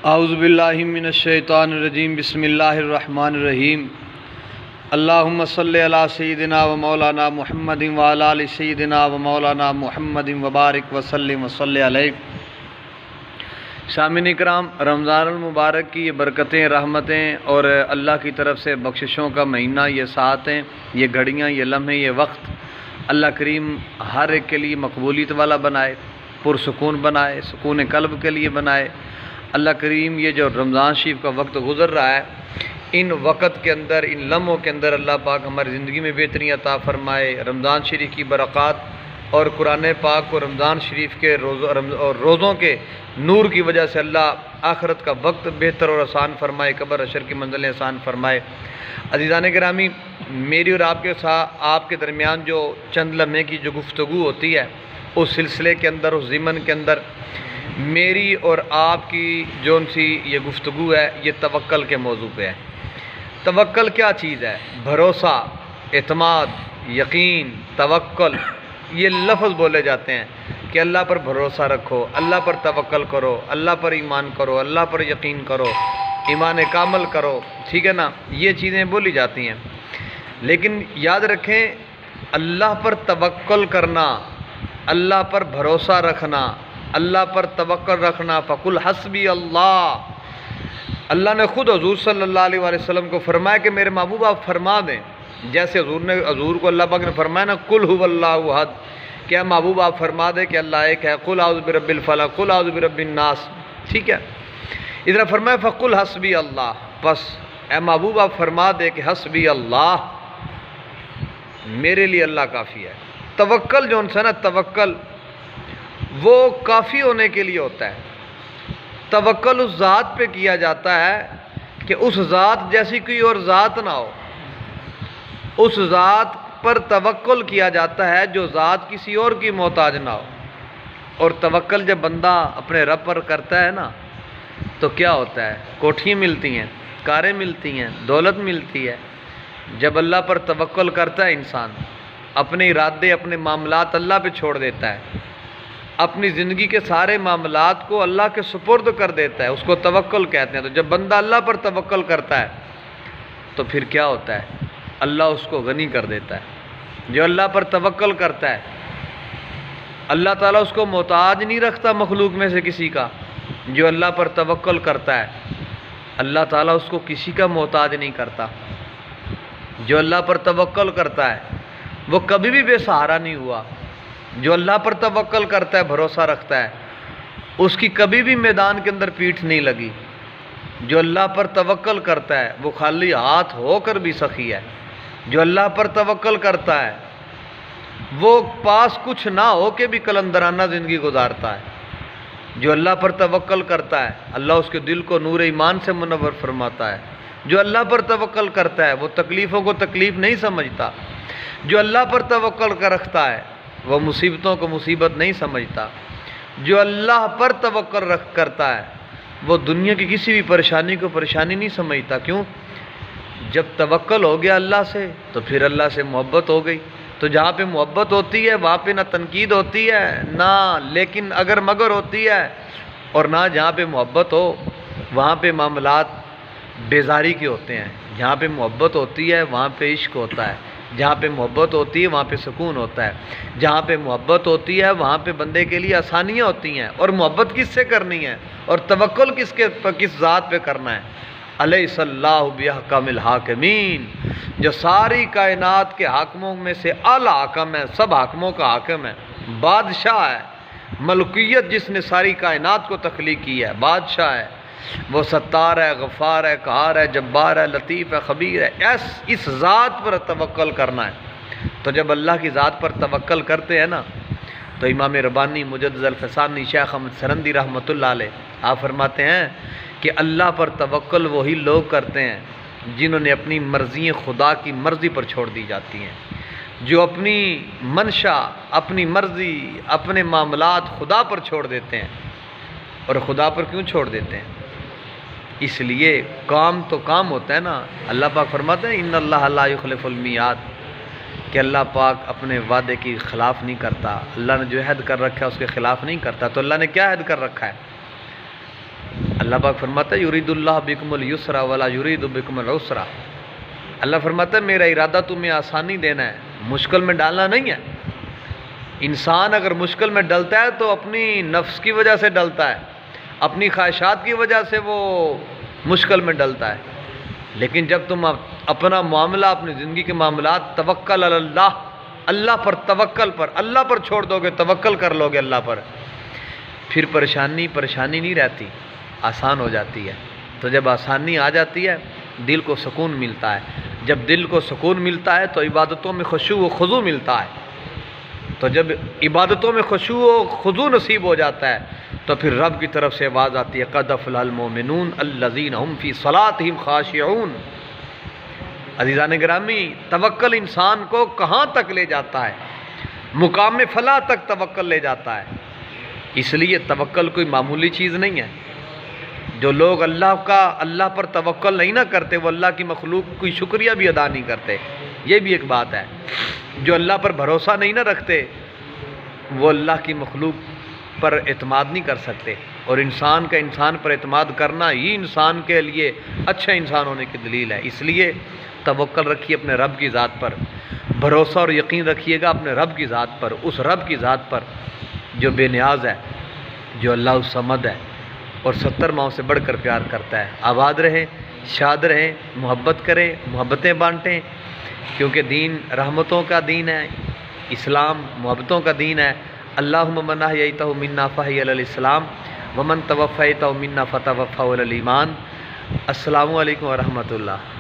اعوذ باللہ من الشیطان الرجیم بسم اللہ الرحمن الرحیم اللہم صلی علی سیدنا و مولانا محمد وعلی آل سیدنا و مولانا محمد وبارک وسلم وصلی علیہ۔ سامعین اکرام، رمضان المبارک کی یہ برکتیں، رحمتیں اور اللہ کی طرف سے بخششوں کا مہینہ، یہ ساعتیں، یہ گھڑیاں، یہ لمحے، یہ وقت اللہ کریم ہر ایک کے لیے مقبولیت والا بنائے، پرسکون بنائے، سکون قلب کے لیے بنائے۔ اللہ کریم یہ جو رمضان شریف کا وقت گزر رہا ہے، ان وقت کے اندر، ان لمحوں کے اندر اللہ پاک ہماری زندگی میں بہتری عطا فرمائے۔ رمضان شریف کی برکات اور قرآن پاک کو رمضان شریف کے روزوں کے نور کی وجہ سے اللہ آخرت کا وقت بہتر اور آسان فرمائے، قبر حشر کی منزلیں آسان فرمائے۔ عزیزان گرامی، میری اور آپ کے درمیان جو چند لمحے کی جو گفتگو ہوتی ہے، اس سلسلے کے اندر، اس ضمن کے اندر میری اور آپ کی جو یہ گفتگو ہے، یہ توکل کے موضوع پہ ہے۔ توکل کیا چیز ہے؟ بھروسہ، اعتماد، یقین، توکل، یہ لفظ بولے جاتے ہیں کہ اللہ پر بھروسہ رکھو، اللہ پر توکل کرو، اللہ پر ایمان کرو، اللہ پر یقین کرو، ایمان کامل کرو، ٹھیک ہے نا؟ یہ چیزیں بولی جاتی ہیں، لیکن یاد رکھیں اللہ پر توکل کرنا، اللہ پر بھروسہ رکھنا، اللہ پر توکل رکھنا، فقل حسبی اللہ، اللہ نے خود حضور صلی اللہ علیہ وسلم کو فرمایا کہ میرے محبوب آپ فرما دیں، جیسے حضور کو اللہ پاک نے فرمایا نا، قل هو اللہ احد، کیا محبوب آپ فرما دیں کہ اللہ ایک ہے، قل اعوذ برب الفلق، قل اعوذ برب الناس، ٹھیک ہے؟ ادھر فرمایا فقل حسبی اللہ، بس اے محبوب آپ فرما دے کہ حسبی اللہ، میرے لیے اللہ کافی ہے۔ توکل جو ہے نا، توکل وہ کافی ہونے کے لیے ہوتا ہے۔ توکل اس ذات پہ کیا جاتا ہے کہ اس ذات جیسی کوئی اور ذات نہ ہو، اس ذات پر توکل کیا جاتا ہے جو ذات کسی اور کی محتاج نہ ہو۔ اور توکل جب بندہ اپنے رب پر کرتا ہے نا، تو کیا ہوتا ہے؟ کوٹھیاں ملتی ہیں، کاریں ملتی ہیں، دولت ملتی ہے۔ جب اللہ پر توکل کرتا ہے انسان، اپنے ارادے، اپنے معاملات اللہ پہ چھوڑ دیتا ہے، اپنی زندگی کے سارے معاملات کو اللہ کے سپرد کر دیتا ہے، اس کو توکل کہتے ہیں۔ تو جب بندہ اللہ پر توکل کرتا ہے تو پھر کیا ہوتا ہے؟ اللہ اس کو غنی کر دیتا ہے۔ جو اللہ پر توکل کرتا ہے، اللہ تعالیٰ اس کو محتاج نہیں رکھتا مخلوق میں سے کسی کا۔ جو اللہ پر توکل کرتا ہے، اللہ تعالیٰ اس کو کسی کا محتاج نہیں کرتا۔ جو اللہ پر توکل کرتا ہے وہ کبھی بھی بے سہارا نہیں ہوا۔ جو اللہ پر توکل کرتا ہے، بھروسہ رکھتا ہے، اس کی کبھی بھی میدان کے اندر پیٹھ نہیں لگی۔ جو اللہ پر توکل کرتا ہے وہ خالی ہاتھ ہو کر بھی سخی ہے۔ جو اللہ پر توکل کرتا ہے وہ پاس کچھ نہ ہو کے بھی قلندرانہ زندگی گزارتا ہے۔ جو اللہ پر توکل کرتا ہے، اللہ اس کے دل کو نور ایمان سے منور فرماتا ہے۔ جو اللہ پر توکل کرتا ہے وہ تکلیفوں کو تکلیف نہیں سمجھتا۔ جو اللہ پر توکل کر رکھتا ہے وہ مصیبتوں کو مصیبت نہیں سمجھتا۔ جو اللہ پر توکل کرتا ہے وہ دنیا کی کسی بھی پریشانی کو پریشانی نہیں سمجھتا۔ کیوں؟ جب توکل ہو گیا اللہ سے تو پھر اللہ سے محبت ہو گئی۔ تو جہاں پہ محبت ہوتی ہے وہاں پہ نہ تنقید ہوتی ہے، نہ لیکن اگر مگر ہوتی ہے، اور نہ جہاں پہ محبت ہو وہاں پہ معاملات بیزاری کے ہوتے ہیں۔ جہاں پہ محبت ہوتی ہے وہاں پہ عشق ہوتا ہے، جہاں پہ محبت ہوتی ہے وہاں پہ سکون ہوتا ہے، جہاں پہ محبت ہوتی ہے وہاں پہ بندے کے لیے آسانیاں ہوتی ہیں۔ اور محبت کس سے کرنی ہے اور توکل کس ذات پہ کرنا ہے؟ الیس اللہ باحکم الحاکمین، جو ساری کائنات کے حاکموں میں سے اعلیٰ حاکم ہے، سب حاکموں کا حاکم ہے، بادشاہ ہے۔ ملکیت جس نے ساری کائنات کو تخلیق کی ہے، بادشاہ ہے، وہ ستار ہے، غفار ہے، قہار ہے، جبار ہے، لطیف ہے، خبیر ہے۔ اس ذات پر توکل کرنا ہے۔ تو جب اللہ کی ذات پر توکل کرتے ہیں نا، تو امام ربانی مجدد الفسانی شیخ احمد سرندی رحمۃ اللہ علیہ آپ فرماتے ہیں کہ اللہ پر توکل وہی لوگ کرتے ہیں جنہوں نے اپنی مرضی خدا کی مرضی پر چھوڑ دی جاتی ہیں۔ جو اپنی منشا، اپنی مرضی، اپنے معاملات خدا پر چھوڑ دیتے ہیں۔ اور خدا پر کیوں چھوڑ دیتے ہیں؟ اس لیے کام تو کام ہوتا ہے نا۔ اللہ پاک فرماتے ہیں ان اللہ لا یخلف المیعاد، کہ اللہ پاک اپنے وعدے کی خلاف نہیں کرتا۔ اللہ نے جو عہد کر رکھا ہے اس کے خلاف نہیں کرتا۔ تو اللہ نے کیا عہد کر رکھا ہے؟ اللہ پاک فرماتا ہے یرید اللہ بکم اليسر ولا یرید بکم العسر، اللہ فرماتا ہے میرا ارادہ تمہیں آسانی دینا ہے، مشکل میں ڈالنا نہیں ہے۔ انسان اگر مشکل میں ڈلتا ہے تو اپنی نفس کی وجہ سے ڈلتا ہے، اپنی خواہشات کی وجہ سے وہ مشکل میں ڈلتا ہے، لیکن جب تم اپنا معاملہ، اپنی زندگی کے معاملات توکل علی اللہ، اللہ پر توکل پر، اللہ پر چھوڑ دو گے، توکل کر لو گے اللہ پر، پھر پریشانی نہیں رہتی، آسان ہو جاتی ہے۔ تو جب آسانی آ جاتی ہے دل کو سکون ملتا ہے، جب دل کو سکون ملتا ہے تو عبادتوں میں خشوع و خضوع ملتا ہے، تو جب عبادتوں میں خشوع و خضوع نصیب ہو جاتا ہے تو پھر رب کی طرف سے آواز آتی ہے قد افلح المؤمنون الذین هم فی صلاتهم خاشعون۔ عزیزان گرامی، توکل انسان کو کہاں تک لے جاتا ہے؟ مقام فلاح تک توکل لے جاتا ہے۔ اس لیے توکل کوئی معمولی چیز نہیں ہے۔ جو لوگ اللہ پر توکل نہیں نہ کرتے وہ اللہ کی مخلوق کوئی شکریہ بھی ادا نہیں کرتے، یہ بھی ایک بات ہے۔ جو اللہ پر بھروسہ نہیں نہ رکھتے وہ اللہ کی مخلوق پر اعتماد نہیں کر سکتے، اور انسان کا انسان پر اعتماد کرنا ہی انسان کے لیے اچھا انسان ہونے کی دلیل ہے۔ اس لیے توکل رکھیے اپنے رب کی ذات پر، بھروسہ اور یقین رکھیے گا اپنے رب کی ذات پر، اس رب کی ذات پر جو بے نیاز ہے، جو اللہ الصمد ہے اور 70 ماؤں سے بڑھ کر پیار کرتا ہے۔ آباد رہیں، شاد رہیں، محبت کریں، محبتیں بانٹیں، کیونکہ دین رحمتوں کا دین ہے، اسلام محبتوں کا دین ہے۔ اللہم من احییتہ منا فاحی علی الاسلام ومن توفیتہ منا فتوفہ علی الایمان۔ السلام علیکم ورحمۃ اللہ۔